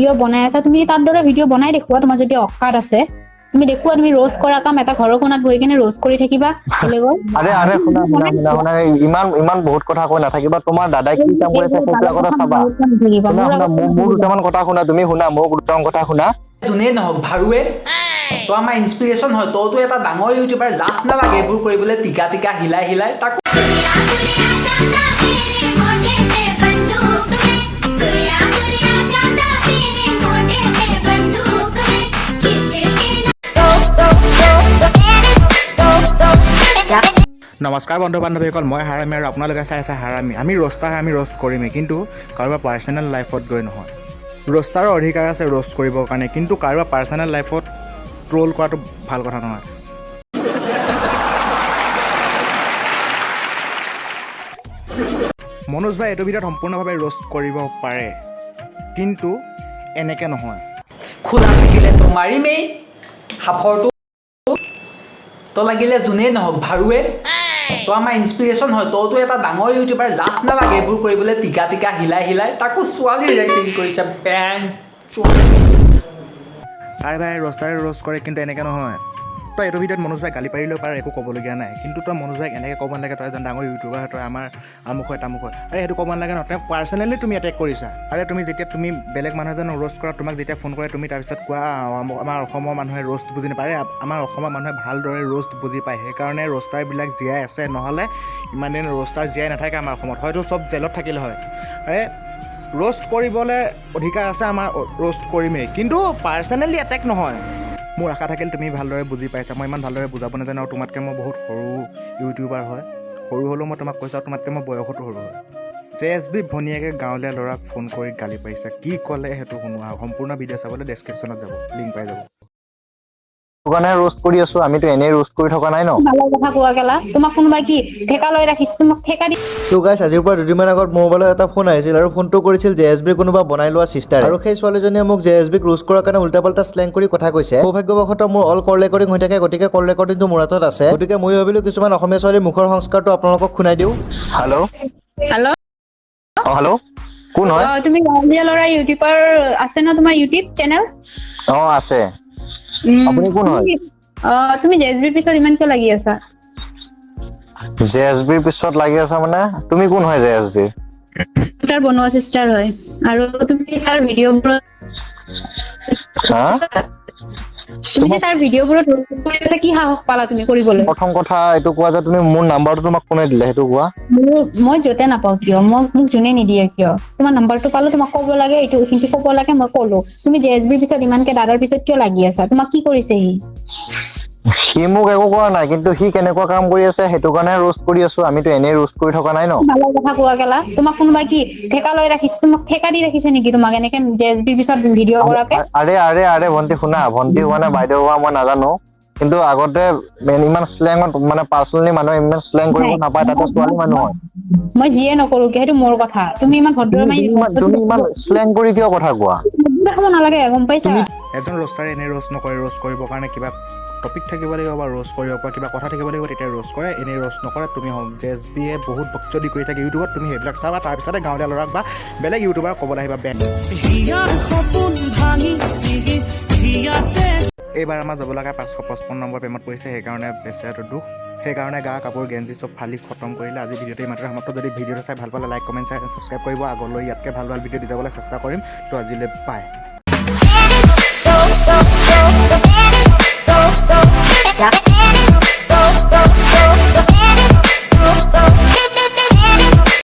Video' বনাই আছা, তুমি তাৰ দৰে ভিডিঅ' বনাই দেখুওৱা। তোমাৰ যদি অকাত আছে তুমি দেখুওৱা, তুমি ৰোষ্ট কৰা কাম এটা ঘৰৰ কোণাত বহি কিনে ৰোষ্ট কৰি থাকিবা বেলেগৰ। আৰে শুনা শুনা শুনা শুনা, ইমান ইমান বহুত কথা কৈ নাথাকিবা। তোমাৰ দাদাই কি কাম কৰি আছে সেইটো আগতে চাবা। শুনা শুনা, মোৰ দুটামান কথা শুনা, তুমি শুনা, মোৰ দুটামান কথা শুনা। যোনেই নহওক ভাৰুৱে, তই আমাৰ ইনস্পিৰেশ্যন হয়, তইতো এটা ডাঙৰ ইউটিউবাৰ। লাজ নালাগে এইবোৰ কৰিবলৈ, টিকা টিকা হিলাই হিলাই তাকো। নমস্কাৰ বন্ধু বান্ধৱীসকল, মই হাৰামী আৰু আপোনালোকে চাই আছে হাৰামী। আমি ৰ'ষ্টাৰ, আমি ৰ'ষ্ট কৰিমেই, কিন্তু কাৰোবাৰ পাৰ্চনেল লাইফত গৈ নহয়। ৰ'ষ্টাৰৰ অধিকাৰ আছে ৰ'ষ্ট কৰিবৰ কাৰণে, কিন্তু কাৰোবাৰ পাৰ্চনেল লাইফত ট্ৰ'ল কৰাটো ভাল কথা নহয়। মনোজ ভাই এইটো ভিডিঅ'ত সম্পূৰ্ণভাৱে ৰ'ষ্ট কৰিব পাৰে, কিন্তু এনেকৈ নহয়। খোলা থাকিলে তো মাৰিমেই সাফৰটো। তই লাগিলে যোনেই নহওক ভাৰুৱে, তই আমাৰ ইনস্পিৰেশ্যন হয়, তইতো এটা ডাঙৰ ইউটিউবাৰ। লাজ নালাগে এইবোৰ কৰিবলৈ, টিকা টিকা হিলাই হিলাই তাকো ছোৱালী ৰিয়েক্টিং কৰিছে। আৰে ভাই, ৰ'ষ্টাৰে ৰ'ষ্ট কৰে, কিন্তু এনেকৈ নহয়। তই এইটো ভিডিঅ'ত মনোজ ভাই গালি পাৰিলেও পাৰে, একো ক'বলগীয়া নাই, কিন্তু তই মনোজ ভাইক এনেকৈ ক'ব নালাগে তই এজন ডাঙৰ ইউটিউবাৰ, তই আমাৰ আমুক হয় তামুক হয়। আৰে সেইটো ক'ব নালাগে ন, তই পাৰ্চনেলি তুমি এটেক কৰিছা। আৰে তুমি যেতিয়া তুমি বেলেগ মানুহ এজনক ৰ'ষ্ট কৰা, তোমাক যেতিয়া ফোন কৰে, তুমি তাৰপিছত কোৱা আমাৰ অসমৰ মানুহে ৰ'ষ্ট বুজি নাপায়। আমাৰ অসমৰ মানুহে ভালদৰে ৰ'ষ্ট বুজি পায়, সেইকাৰণে ৰ'ষ্টাৰবিলাক জীয়াই আছে, নহ'লে ইমান দিন ৰ'ষ্টাৰ জীয়াই নাথাকে আমাৰ অসমত, হয়তো চব জেলত থাকিলে হয়। আৰে ৰ'ষ্ট কৰিবলৈ অধিকাৰ আছে আমাৰ, ৰ'ষ্ট কৰিমেই, কিন্তু পাৰ্চনেলি এটেক নহয়। মোৰ আশা থাকিল তুমি ভালদৰে বুজি পাইছা। মই ইমান ভালদৰে বুজাব নাজানো, আৰু তোমাতকৈ মই বহুত সৰু ইউটিউবাৰ হয়। সৰু হ'লেও মই তোমাক কৈছোঁ, আৰু তোমাতকৈ মই বয়সতো সৰু হয়। JSB ভনীয়েকে গাঁৱলীয়া ল'ৰাক ফোন কৰি গালি পাৰিছে, কি ক'লে সেইটো শুনোৱা। সম্পূৰ্ণ ভিডিঅ' চাবলৈ ডেছক্ৰিপশ্যনত যাব, লিংক পাই যাব। কাৰণে ৰোষ্ট কৰি আছো, আমিতো এনেই ৰোষ্ট কৰি থকা নাই ন। ভালৰ কথা কোৱা গেলা, তোমাক কোনোবাই কি ঠেকা লৈ ৰাখিছে? তোমাক ঠেকা দি তো গাইছ, আজিৰ পৰা দুদিনমান আগত মোৰ মোবাইলত এটা ফোন আহিছিল, আৰু ফোনটো কৰিছিল JSBৰ কোনোবা বনাই লোৱা চিষ্টাৰে। আৰু সেই ছোৱালীজনীয়ে মোক JSBক ৰোষ্ট কৰাৰ কাৰণে উল্টা পাল্টা শ্লেং কৰি কথা কৈছে। সৌভাগ্যবশতঃ মোৰ অল কল ৰেকৰ্ডিং হৈ থাকে, গতিকে কল ৰেকৰ্ডিংটো মোৰ হাতত আছে। গতিকে মই ভাবিলোঁ কিছুমান অসমীয়া ছোৱালীৰ মুখৰ সংস্কাৰটো আপোনালোকক শুনাই দিওঁ। হেল্ল', হেল্ল', হেল্ল', কোন হয়? তুমি গাঁৱলীয়া ল'ৰা ইউটিউবাৰ আছে ন, তোমাৰ ইউটিউব চেনেল? আছে। আপুনি কোন হয়? তুমি JSBৰ পিছত ইমান কিয় লাগি আছা? JSBৰ পিছত লাগি আছা মানে? তুমি কোন হয় JSBৰ? তাৰ বনোৱা চিষ্টাৰ হয়, আৰু তুমি তাৰ ভিডিঅ'বোৰত হা? তুমি যে তাৰ ভিডিঅ'বোৰত ৰোষ্ট কৰি আছা, কি সাহস পালা তুমি কৰিবলৈ? প্ৰথম কথা এইটো কোৱা যে তুমি মোৰ নাম্বাৰটো তোমাক কোনে দিলে, সেইটো কোৱা। মই য'তে নাপাওঁ কিয়, মোক যোনে নিদিয়ে কিয়, তোমাৰ নাম্বাৰটো পালো, তোমাক ক'ব লাগে, এইটো এইখিনি ক'ব লাগে, মই ক'লো। তুমি JSBৰ পিছত ইমানকে দাদাৰ পিছত কিয় লাগি আছা? তোমাক কি কৰিছে সি? সি মোক একো কৰা নাই, কিন্তু সি কেনেকুৱা কাম কৰি আছে সেইটো কাৰণে ৰোষ্ট কৰি আছো। আমিতো এনেই ৰোষ্ট কৰি থকা নাই ন। ভালৰ কথা কোৱা গেলা, তোমাক কোনোবাই কি ঠেকা লৈ ৰাখিছে? তোমাক ঠেকা দি ৰাখিছে নেকি তোমাক এনেকে JSBৰ পিছত ভিডিঅ' কৰাকে? আৰে ভণ্টি শুনা, ভণ্টি হোৱা নাই বাইদেউ হোৱা মই নাজানো, কিন্তু আগতে ইমান শ্লেঙত মানে পাৰ্চনেলি মানুহে ইমান শ্লেং কৰিব নাপায়, তাতে ছোৱালী মানুহ হয়। মই যিয়ে নকৰো কিয়, সেইটো মোৰ কথা। তুমি ইমান ভদ্ৰ তুমি ইমান শ্লেং কৰি কিয় কথা কোৱা? দেখাব নালাগে, গম পাইছা? এজন ৰ'ষ্টাৰে এনেই ৰ'ষ্ট নকৰে, ৰ'ষ্ট কৰিবৰ কাৰণে কিবা টপিক থাকিব লাগিব, বা ৰ'ষ্ট কৰিব পৰা কিবা কথা থাকিব লাগিব, তেতিয়া ৰ'ষ্ট কৰে। এনেই ৰ'ষ্ট নকৰে। তুমি JSBয়ে বহুত বকচদি কৰি থাকে ইউটিউবত, তুমি সেইবিলাক চাবা, তাৰপিছতে গাঁৱলীয়া ল'ৰাক বা বেলেগ ইউটিউবাৰক ক'বলৈ আহিবা বেন। এইবাৰ আমাৰ যাব লগা 555 নম্বৰ পে'মেণ্ট পৰিছে, সেইকাৰণে বেচেৰাটো দুখ। সেইকাৰণে গা কাপোৰ গেঞ্জি চব ফালি খতম কৰিলে। আজি ভিডিঅ'টো ইমানতে সমাপ্ত। যদি ভিডিঅ'টো চাই ভাল পালে like comment share and subscribe কৰিব। আগলৈ ইয়াতকৈ ভাল ভিডিঅ' দি যাবলৈ চেষ্টা কৰিম। তো আজিলৈ বাই।